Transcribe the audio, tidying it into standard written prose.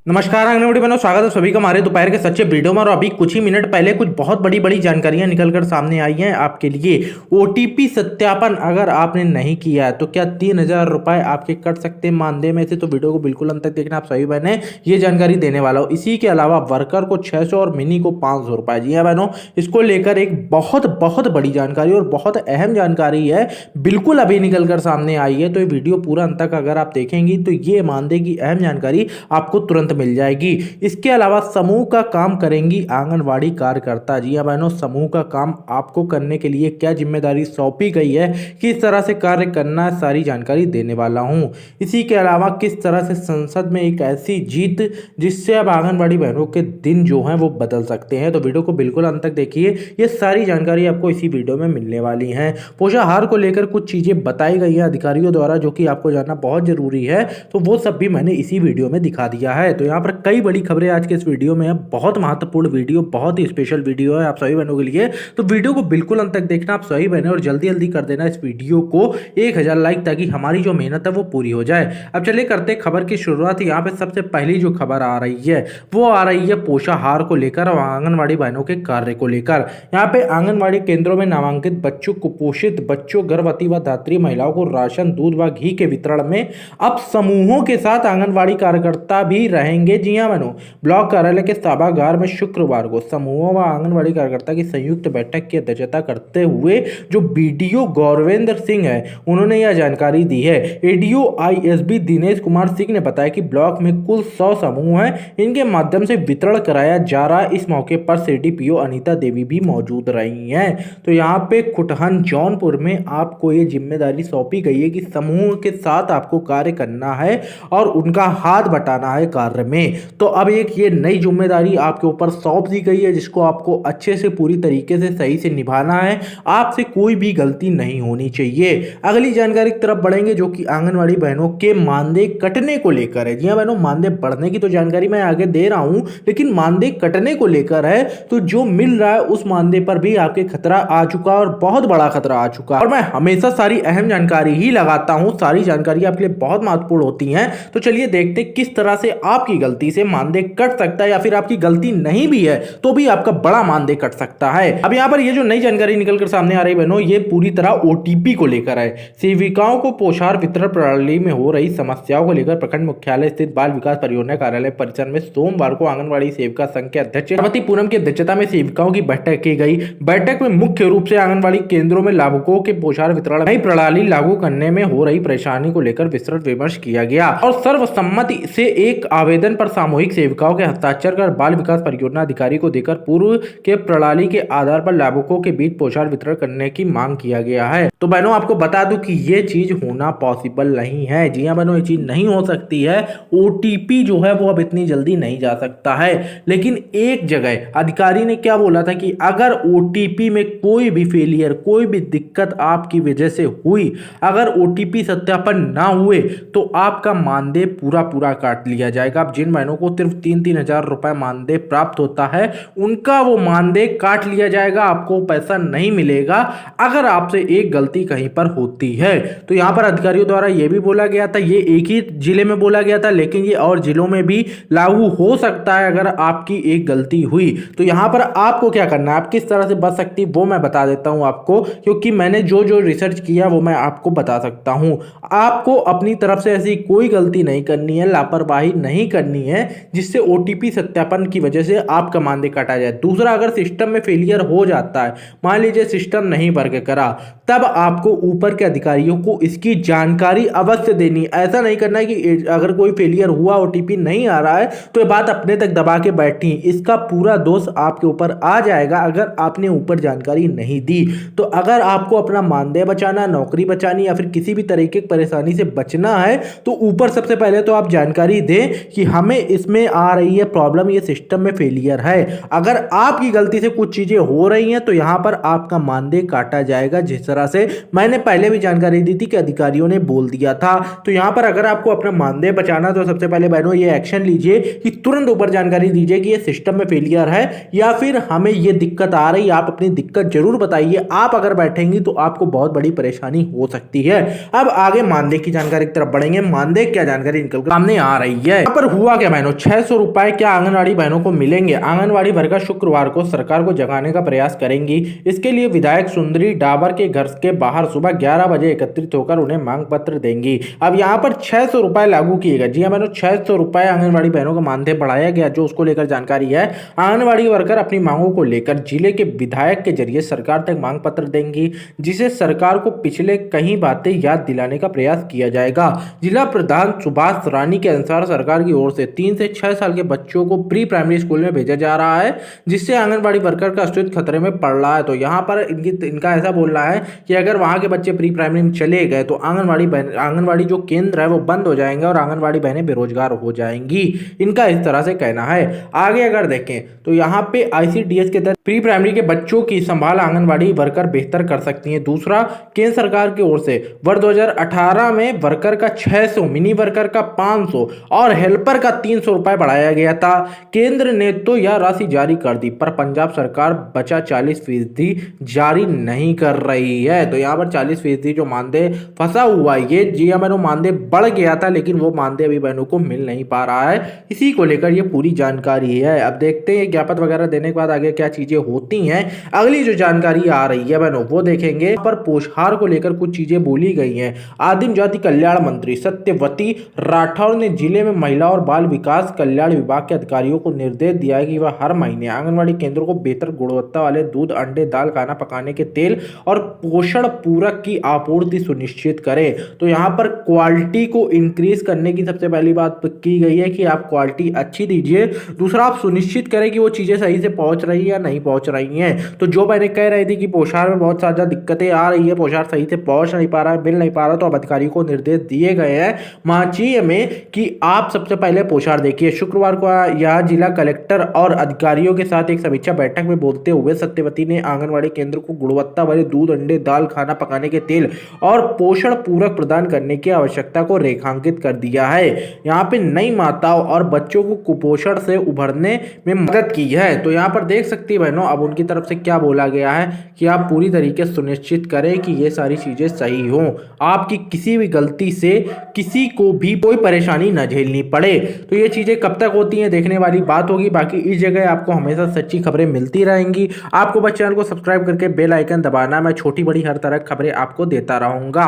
नमस्कार आंगनवाड़ी बहनों, स्वागत है सभी का हमारे दोपहर के सच्चे वीडियो में। और अभी कुछ ही मिनट पहले कुछ बहुत बड़ी बड़ी जानकारियां निकलकर सामने आई हैं आपके लिए। ओटीपी सत्यापन अगर आपने नहीं किया है तो क्या 3,000 रुपए आपके कट सकते हैं मानदेय में से। तो वीडियो को बिल्कुल अंत तक देखना, आप सभी बहनें ये जानकारी देने वाला हूँ। इसी के अलावा वर्कर को 600 और मिनी को 500 रुपए। जी हाँ बहनों, इसको लेकर एक बहुत बहुत बड़ी जानकारी और बहुत अहम जानकारी है, बिल्कुल अभी निकल कर सामने आई है। तो ये वीडियो पूरा अंत तक अगर आप देखेंगी तो ये मानदेय की अहम जानकारी आपको तुरंत मिल जाएगी। इसके अलावा समूह का काम करेंगी आंगनवाड़ी कार्यकर्ता। जी हाँ बहनों, समूह का काम आपको करने के लिए क्या जिम्मेदारी सौंपी गई है, किस तरह से कार्य करना है, सारी जानकारी देने वाला हूं। इसी के अलावा किस तरह से संसद में एक ऐसी जीत जिससे अब आंगनवाड़ी बहनों के दिन जो हैं वो बदल सकते हैं। तो वीडियो को बिल्कुल अंत तक देखिए, ये सारी जानकारी आपको इसी वीडियो में मिलने वाली है। पोषाहार को लेकर कुछ चीजें बताई गई हैं अधिकारियों द्वारा, जो कि आपको जानना बहुत जरूरी है। तो वो सब भी मैंने इसी वीडियो में दिखा दिया है। तो यहाँ पर कई बड़ी खबरें आज के इस वीडियो में है। बहुत महत्वपूर्ण वीडियो, बहुत ही स्पेशल वीडियो है आप सभी बहनों के लिए। तो वीडियो को बिल्कुल अंत तक देखना आप सभी बहनों, और जल्दी जल्दी कर देना इस वीडियो को 1000 लाइक, ताकि हमारी जो मेहनत है वो पूरी हो जाए। अब चलिए करते खबर की शुरुआत। यहाँ पे सबसे पहली जो खबर आ रही है वो आ रही है पोषाहार को लेकर और आंगनवाड़ी बहनों के कार्य को लेकर। यहाँ पे आंगनवाड़ी केंद्रों में नामांकित बच्चों, कुपोषित बच्चों, गर्भवती व धात्री महिलाओं को राशन, दूध व घी के वितरण में अब समूहों के साथ आंगनवाड़ी कार्यकर्ता भी रहेंगे। जी हाँ बहनों, ब्लॉक कार्यालय के सभागार में शुक्रवार को समूहों व आंगनवाड़ी कार्यकर्ता की संयुक्त बैठक की अध्यक्षता करते हुए जो बीडीओ गौरवेंद्र सिंह है, उन्होंने यह जानकारी दी है। एडीओ आईएसबी दिनेश कुमार सिंह ने बताया कि ब्लॉक में कुल 100 समूह हैं, इनके माध्यम से वितरण कराया जा रहा है। इस मौके पर सीडीपीओ अनीता देवी भी मौजूद रही हैं। तो यहाँ पे खुटहन जौनपुर में आपको ये जिम्मेदारी सौंपी गई है कि समूह के साथ आपको कार्य करना है और उनका हाथ बटाना है कार्य में। तो अब एक ये नई जिम्मेदारी आपके ऊपर सौंप दी गई है, जिसको आपको अच्छे से पूरी तरीके से सही से निभाना है। आपसे कोई भी गलती नहीं होनी चाहिए। अगली जानकारी की तरफ बढ़ेंगे, जो कि आंगनवाड़ी बहनों के मानदेय कटने को लेकर है। जी हाँ बहनों, मानदेय बढ़ने की तो जानकारी मैं आगे दे रहा हूं, लेकिन मानदेय कटने को लेकर है तो जो मिल रहा है उस मानदेय पर भी आपके खतरा आ चुका है, और बहुत बड़ा खतरा आ चुका है। और मैं हमेशा सारी अहम जानकारी ही लगाता हूं, सारी जानकारी आपके लिए बहुत महत्वपूर्ण होती है। तो चलिए देखते किस तरह से आपकी गलती से मानदेय कट सकता है, या फिर आपकी गलती नहीं भी है तो भी आपका बड़ा मानदेय कट सकता है। अब यहाँ पर ये जो नई जानकारी निकलकर सामने आ रही बहनों, ये पूरी तरह ओटीपी को लेकर है। सेविकाओं को पोषाहार वितरण प्रणाली में हो रही समस्याओं को लेकर प्रखंड मुख्यालय स्थित बाल विकास परियोजना कार्यालय परिसर में सोमवार को आंगनवाड़ी सेविका संघ के अध्यक्ष श्रीमती पूनम की अध्यक्षता में सेविकाओं की बैठक की गई। बैठक में मुख्य रूप से आंगनवाड़ी केंद्रों में लाभुकों के पोषाहार वितरण नई प्रणाली लागू करने में हो रही परेशानी को लेकर विस्तृत विमर्श किया गया, और सर्वसम्मति से एक आवेदन पर सामूहिक सेविकाओं के हस्ताक्षर कर बाल विकास परियोजना अधिकारी को देकर पूर्व के प्रणाली के आधार पर लाभुकों के बीच पोषाहार वितरण करने की मांग किया गया है। तो बहनों, आपको बता दूं कि ये चीज होना पॉसिबल नहीं है। जी हाँ बहनों, ये चीज नहीं हो सकती है। ओटीपी जो है वो अब इतनी जल्दी नहीं जा सकता है। लेकिन एक जगह अधिकारी ने क्या बोला था कि अगर ओटीपी में कोई भी फेलियर, कोई भी दिक्कत आपकी वजह से हुई, अगर ओटीपी सत्यापन ना हुए तो आपका मानदेय पूरा पूरा काट लिया जाएगा। अब जिन बहनों को सिर्फ 3-3 हजार रुपए मानदेय प्राप्त होता है, उनका वो मानदेय काट लिया जाएगा, आपको पैसा नहीं मिलेगा अगर आपसे एक गलती कहीं पर होती है। तो यहाँ पर अधिकारियों द्वारा यह भी बोला गया था, ये एक ही जिले में बोला गया था, लेकिन ये और जिलों में भी लागू हो सकता है अगर आपकी एक गलती हुई। तो यहाँ पर आपको क्या करना है, आप किस तरह से बच सकती है वो मैं बता देता हूँ आपको, क्योंकि मैंने जो जो रिसर्च किया वो मैं आपको बता सकता हूँ। आपको अपनी तरफ से ऐसी कोई गलती नहीं करनी है, लापरवाही नहीं करनी है जिससे ओटीपी सत्यापन की वजह से आपका मानदेय काटा जाए। दूसरा, अगर सिस्टम में फेलियर हो जाता है, मान लीजिए सिस्टम नहीं वर्क करा, तब आपको ऊपर के अधिकारियों को इसकी जानकारी अवश्य देनी। ऐसा नहीं करना है कि अगर कोई फेलियर हुआ, ओटीपी नहीं आ रहा है तो ये बात अपने तक दबा के बैठी, इसका पूरा दोष आपके ऊपर आ जाएगा अगर आपने ऊपर जानकारी नहीं दी। तो अगर आपको अपना मानदेय बचाना, नौकरी बचानी, या फिर किसी भी तरीके की परेशानी से बचना है, तो ऊपर सबसे पहले तो आप जानकारी दें कि हमें इसमें आ रही है प्रॉब्लम, ये सिस्टम में फेलियर है। अगर आपकी गलती से कुछ चीजें हो रही हैं तो यहां पर आपका मानदेय काटा जाएगा, जिस तरह से मैंने पहले भी जानकारी दी थी कि अधिकारियों ने बोल दिया था। तो यहां पर अगर आपको अपना मानदेय बचाना, तो सबसे पहले बहनों ये एक्शन लीजिए कि तुरंत ऊपर जानकारी दीजिए कि ये सिस्टम में फेलियर है या फिर हमें ये दिक्कत आ रही है। आप अपनी दिक्कत जरूर बताइए। आप अगर बैठेंगी तो आपको बहुत बड़ी परेशानी हो सकती है। अब आगे मानदेय की जानकारी की तरफ बढ़ेंगे। मानदेय क्या जानकारी निकल कर सामने आ रही है। यहाँ पर हुआ क्या बहनों, 600 रुपए क्या आंगनवाड़ी बहनों को मिलेंगे? आंगनवाड़ी वर्कर शुक्रवार को सरकार को जगाने का प्रयास करेंगी। इसके लिए विधायक सुंदरी डाबर के घर के बाहर सुबह 11 बजे एकत्रित होकर उन्हें मांग पत्र देंगी। अब यहाँ पर 600 रुपए लागू किए गए। जी हाँ बहनों, 600 रुपए आंगनवाड़ी बहनों का मानदेय बढ़ाया गया। जो उसको लेकर जानकारी है, आंगनवाड़ी वर्कर अपनी मांगों को लेकर जिले के विधायक के जरिए सरकार तक मांग पत्र देंगी, जिसे सरकार को पिछले कई बातें याद दिलाने का प्रयास किया जाएगा। जिला प्रधान सुभाष रानी के अनुसार सरकार की ओर से 3 से 6 साल के बच्चों को प्री प्राइमरी स्कूल में भेजा जा रहा है, जिससे आंगनबाड़ी वर्कर का अस्तित्व खतरे में पड़ रहा है। तो यहाँ पर इनका ऐसा बोलना है कि अगर वहां के बच्चे प्री प्राइमरी में चले गए तो आंगनबाड़ी जो केंद्र है वो बंद हो जाएंगे और आंगनबाड़ी बहनें बेरोजगार हो जाएंगी। इनका इस तरह से कहना है। आगे अगर देखें तो यहाँ पे ICDS के तहत प्री प्राइमरी के बच्चों की संभाल आंगनबाड़ी वर्कर बेहतर कर सकती है। दूसरा, केंद्र सरकार की ओर से वर्ष 2018 में वर्कर का 600, मिनी वर्कर का 500 और हेल्पर का 300 रुपए बढ़ाया गया था। केंद्र ने तो यह राशि जारी कर दी, पर पंजाब सरकार बचा 40% जारी नहीं कर रही है। तो यहाँ पर 40% जो मानदेय फंसा हुआ है, ये GMNO मानदेय बढ़ गया था, लेकिन वो मानदेय अभी बहनों को मिल नहीं पा रहा है। इसी को लेकर ये पूरी जानकारी है। अब देखते हैं ज्ञापन वगैरह देने के बाद आगे क्या चीजें होती हैं। अगली जो जानकारी आ रही है बहनों वो देखेंगे। पर पोषाहार को लेकर कुछ चीजें बोली गई हैं। आदिम जाति कल्याण मंत्री सत्यवती राठौर ने जिले में महिला और बाल विकास कल्याण विभाग के अधिकारियों को निर्देश दिया है कि वह हर महीने आंगनबाड़ी केंद्रों को बेहतर गुणवत्ता वाले दूध, अंडे, दाल, खाना पकाने के तेल और पोषण पूरक की आपूर्ति सुनिश्चित करें। तो यहाँ पर क्वालिटी को इंक्रीज करने की सबसे पहली बात की गई है कि आप क्वालिटी अच्छी दीजिए। दूसरा, आप सुनिश्चित करें कि वो चीजें सही से पहुंच रही है या नहीं पहुंच रही हैं। तो जो बहनें कह रही थी कि पोषाहार में बहुत ज्यादा दिक्कतें आ रही है, पोषाहार सही से पहुंच नहीं पा रहा है, मिल नहीं पा रहा, तो अब अधिकारियों को निर्देश दिए गए हैं मांझी में कि आप सबसे पहले पोषाहार देखिए। शुक्रवार को यह जिला कलेक्टर और अधिकारियों के साथ एक समीक्षा बैठक में बोलते हुए सत्यवती ने आंगनबाड़ी केंद्र को गुणवत्ता वाले दूध, अंडे, दाल, खाना पकाने के तेल और पोषण पूरक प्रदान करने की आवश्यकता को रेखांकित कर दिया है। यहाँ पे नई माताओं और बच्चों को कुपोषण से उभरने में मदद की है। तो यहाँ पर देख सकती है बहनों, अब उनकी तरफ से क्या बोला गया है कि आप पूरी तरीके से सुनिश्चित करें कि ये सारी चीजें सही हों, आपकी किसी भी गलती से किसी को भी कोई परेशानी न झेलनी पड़े। तो ये चीजें कब तक होती हैं देखने वाली बात होगी। बाकी इस जगह आपको हमेशा सच्ची खबरें मिलती रहेंगी। आपको बस चैनल को सब्सक्राइब करके बेल आइकन दबाना। मैं छोटी बड़ी हर तरह की खबरें आपको देता रहूंगा।